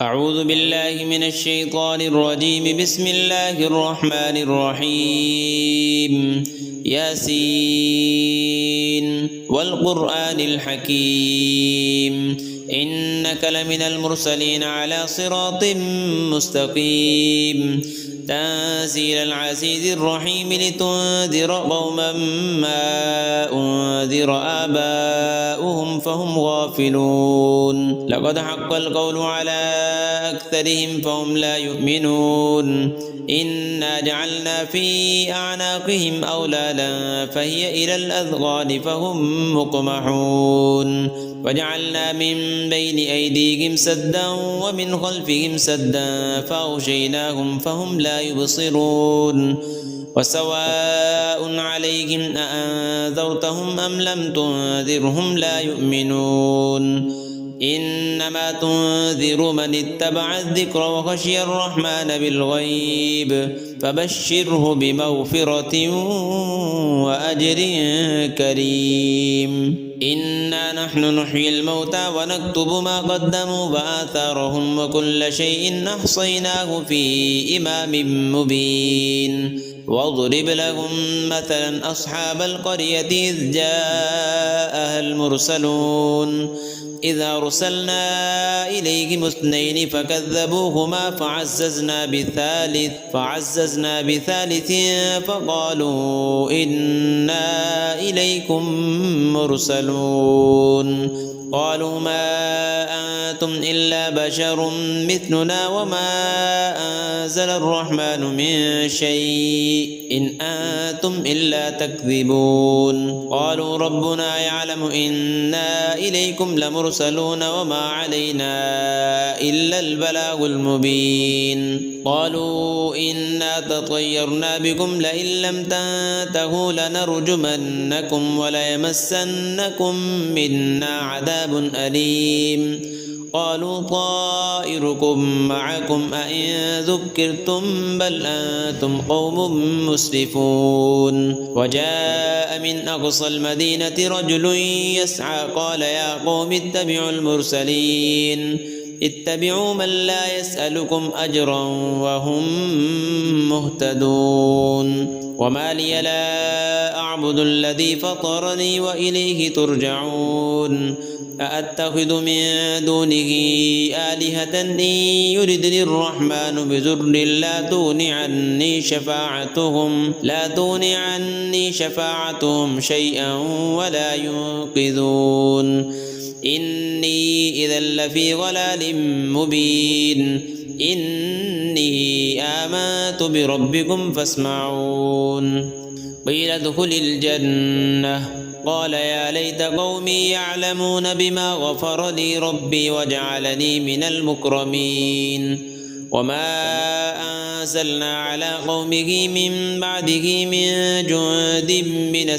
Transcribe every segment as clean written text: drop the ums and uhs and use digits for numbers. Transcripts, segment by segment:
أعوذ بالله من الشيطان الرجيم. بسم الله الرحمن الرحيم. ياسين والقرآن الحكيم إنك لمن المرسلين على صراط مستقيم تنزيل العزيز الرحيم لتنذر قوما ما أنذر آباؤهم فهم غافلون. لقد حق القول على أكثرهم فهم لا يؤمنون. إنا جعلنا في أعناقهم أغلالا فهي إلى الأذقان فهم مقمحون. وجعلنا من بين أيديهم سدا ومن خلفهم سدا فأغشيناهم فهم لا يبصرون. وسواء عليهم أأنذرتهم أم لم تنذرهم لا يؤمنون. إنما تنذر من اتبع الذكر وخشي الرحمن بالغيب فبشره بمغفرة وأجر كريم. إنا نحن نحيي الموتى ونكتب ما قدموا وآثارهم وكل شيء أحصيناه في إمام مبين. واضرب لهم مثلا أصحاب القرية إذ جاءها المرسلون إذ أرسلنا إليهم اثنين فكذبوهما فعززنا بثالث فقالوا إنا إليكم مرسلون. قالوا ما أنتم إلا بشر مثلنا وما أنزل الرحمن من شيء إن أنتم إلا تكذبون. قالوا ربنا يعلم إنا إليكم لمرسلون وما علينا إلا البلاغ المبين. قالوا إنا تطيرنا بكم لئن لم تنتهوا لنرجمنكم وليمسنكم منا عذاب أليم. قالوا طائركم معكم أئن ذكرتم بل أنتم قوم مسرفون. وجاء من أقصى المدينة رجل يسعى قال يا قوم اتبعوا المرسلين اتبعوا من لا يسألكم أجرا وهم مهتدون. وما لي لا أعبد الذي فطرني وإليه ترجعون. أأتخذ من دونه آلهة إن يردني الرحمن بضر لا تغني عني شفاعتهم شيئا ولا ينقذون. إني إذا لفي ضلال مبين. إني آمنت بربكم فاسمعون. قيل ادخل الجنة قال يا ليت قومي يعلمون بما غفر لي ربي وجعلني من المكرمين. وما أنزلنا على قومه من بعده من جند من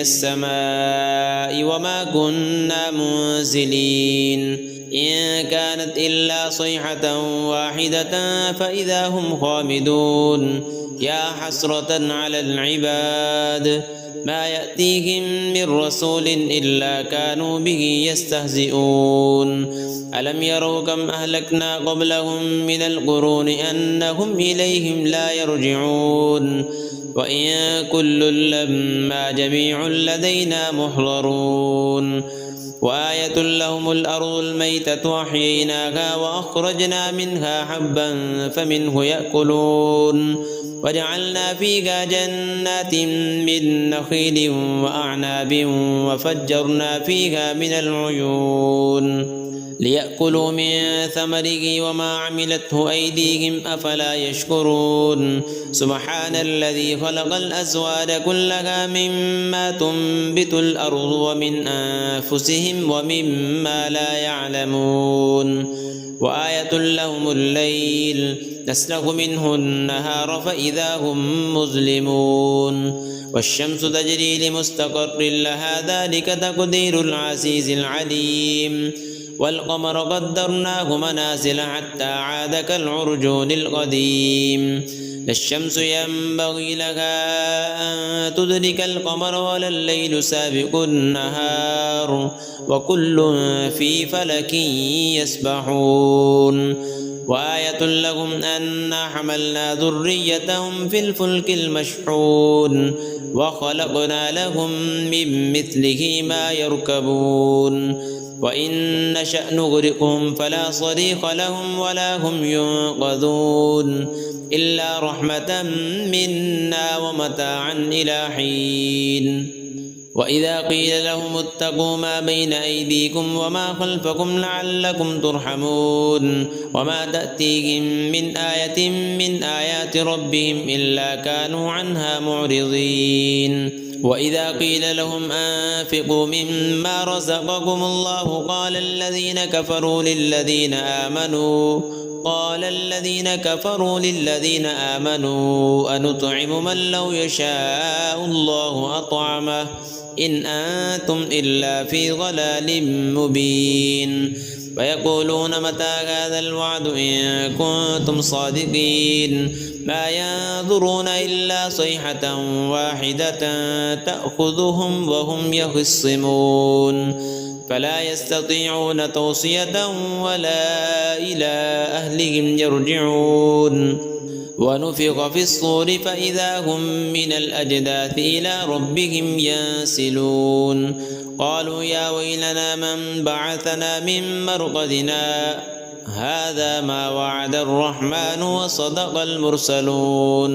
السماء وما كنا منزلين. إن كانت إلا صيحة واحدة فإذا هم خامدون. يا حسرة على العباد ما يأتيهم من رسول إلا كانوا به يستهزئون. ألم يروا كم أهلكنا قبلهم من القرون أنهم إليهم لا يرجعون. وإن كل لما جميع لدينا محضرون. وآية لهم الأرض الميتة أحييناها وأخرجنا منها حبا فمنه يأكلون. وجعلنا فيها جنات من نخيل وأعناب وفجرنا فيها من العيون ليأكلوا من ثمره وما عملته أيديهم أفلا يشكرون. سبحان الذي خلق الأزواج كلها مما تنبت الأرض ومن أنفسهم ومما لا يعلمون. وآية لهم الليل نسلخ منه النهار فإذا هم مظلمون. والشمس تجري لمستقر لها ذلك تقدير العزيز العليم. والقمر قدرناه منازل حتى عاد كالعرجون القديم. لا الشمس ينبغي لها أن تدرك القمر ولا الليل سابق النهار وكل في فلك يسبحون وآية لهم أنا حملنا ذريتهم في الفلك المشحون وخلقنا لهم من مثله ما يركبون وإن نشأ نغرقهم فلا صريخ لهم ولا هم ينقذون إلا رحمة منا ومتاعا إلى حين وإذا قيل لهم اتقوا ما بين أيديكم وما خلفكم لعلكم ترحمون وما تأتيهم من آية من آيات ربهم إلا كانوا عنها معرضين وإذا قيل لهم أنفقوا مما رزقكم الله قال الذين كفروا للذين آمنوا أنطعم من لو يشاء الله أطعمه إن أنتم إلا في ضلال مبين ويقولون متى هذا الوعد إن كنتم صادقين ما ينظرون إلا صيحة واحدة تأخذهم وهم يخصمون فلا يستطيعون توصية ولا إلى أهلهم يرجعون ونفخ في الصور فإذا هم من الأجداث إلى ربهم ينسلون قالوا يا ويلنا من بعثنا من مرقدنا هذا ما وعد الرحمن وصدق المرسلون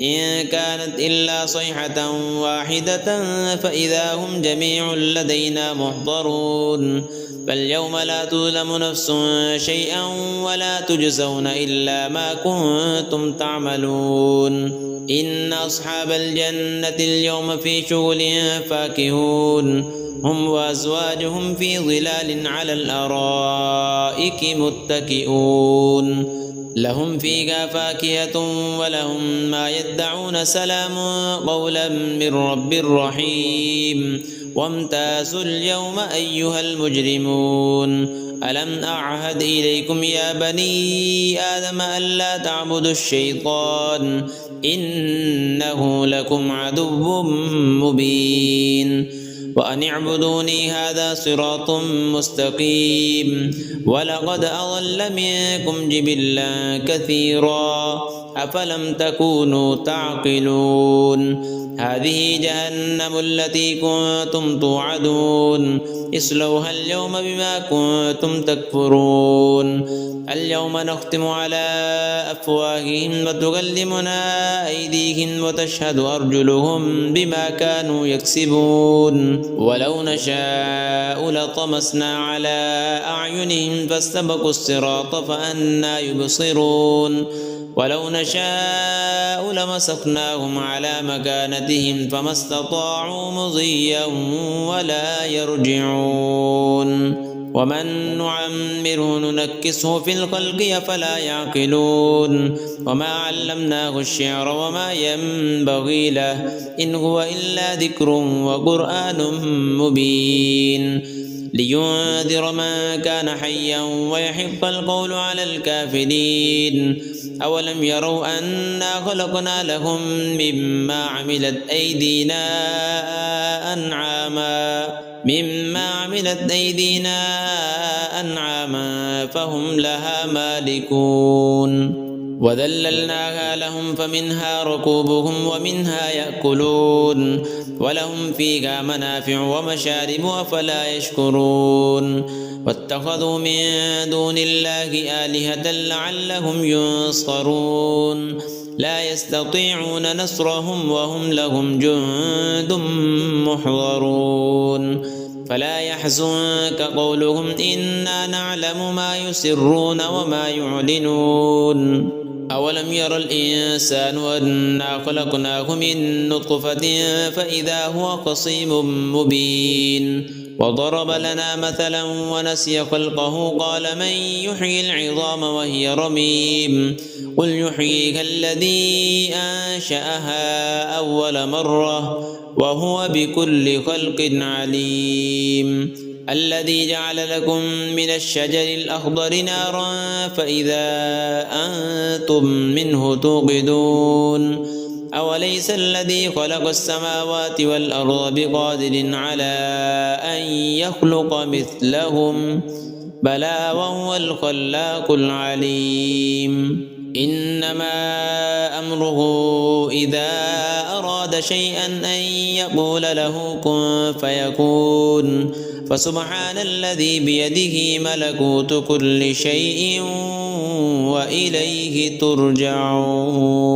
إن كانت إلا صيحة واحدة فإذا هم جميع لدينا محضرون فاليوم لا تظلم نفس شيئا ولا تجزون إلا ما كنتم تعملون إن أصحاب الجنة اليوم في شغل فاكهون هم وأزواجهم في ظلال على الأرائك متكئون لهم فيها فاكهة ولهم ما يدعون سلام قولا من رب رحيم وامتازوا اليوم أيها المجرمون ألم أعهد إليكم يا بني آدم ألا تعبدوا الشيطان إنه لكم عدو مبين وأن اعبدوني هذا صراط مستقيم ولقد أضل منكم جبلا كثيرا أفلم تكونوا تعقلون هذه جهنم التي كنتم توعدون اصلوها اليوم بما كنتم تكفرون اليوم نختم على أفواههم وتكلمنا أيديهم وتشهد أرجلهم بما كانوا يكسبون ولو نشاء لطمسنا على أعينهم فاستبقوا الصراط فأنى يبصرون ولو نشاء لمسخناهم على مكانتهم فما استطاعوا مضيا ولا يرجعون ومن نعمره ننكسه في الخلق أفلا يعقلون وما علمناه الشعر وما ينبغي له إن هو إلا ذكر وقرآن مبين لينذر من كان حيا ويحق القول على الكافرين أولم يروا أنا خلقنا لهم مما عملت أيدينا أنعاما فهم لها مالكون وذللناها لهم فمنها ركوبهم ومنها يأكلون ولهم فيها منافع ومشارب أفلا يشكرون واتخذوا من دون الله آلهة لعلهم ينصرون لا يستطيعون نصرهم وهم لهم جند محضرون فلا يحزنك قولهم إنا نعلم ما يسرون وما يعلنون أولم ير الإنسان أنا خلقناه من نطفة فإذا هو خصيم مبين وضرب لنا مثلا ونسي خلقه قال من يحيي العظام وهي رميم قل يحييها الذي أنشأها أول مرة وهو بكل خلق عليم الذي جعل لكم من الشجر الأخضر نارا فإذا أنتم منه توقدون أوليس الذي خلق السماوات والأرض بقادر على أن يخلق مثلهم بلى وهو الخلاق العليم إنما أمره إذا أراد شيئا أن يقول له كن فيكون فسبحان الذي بيده ملكوت كل شيء وإليه ترجعون.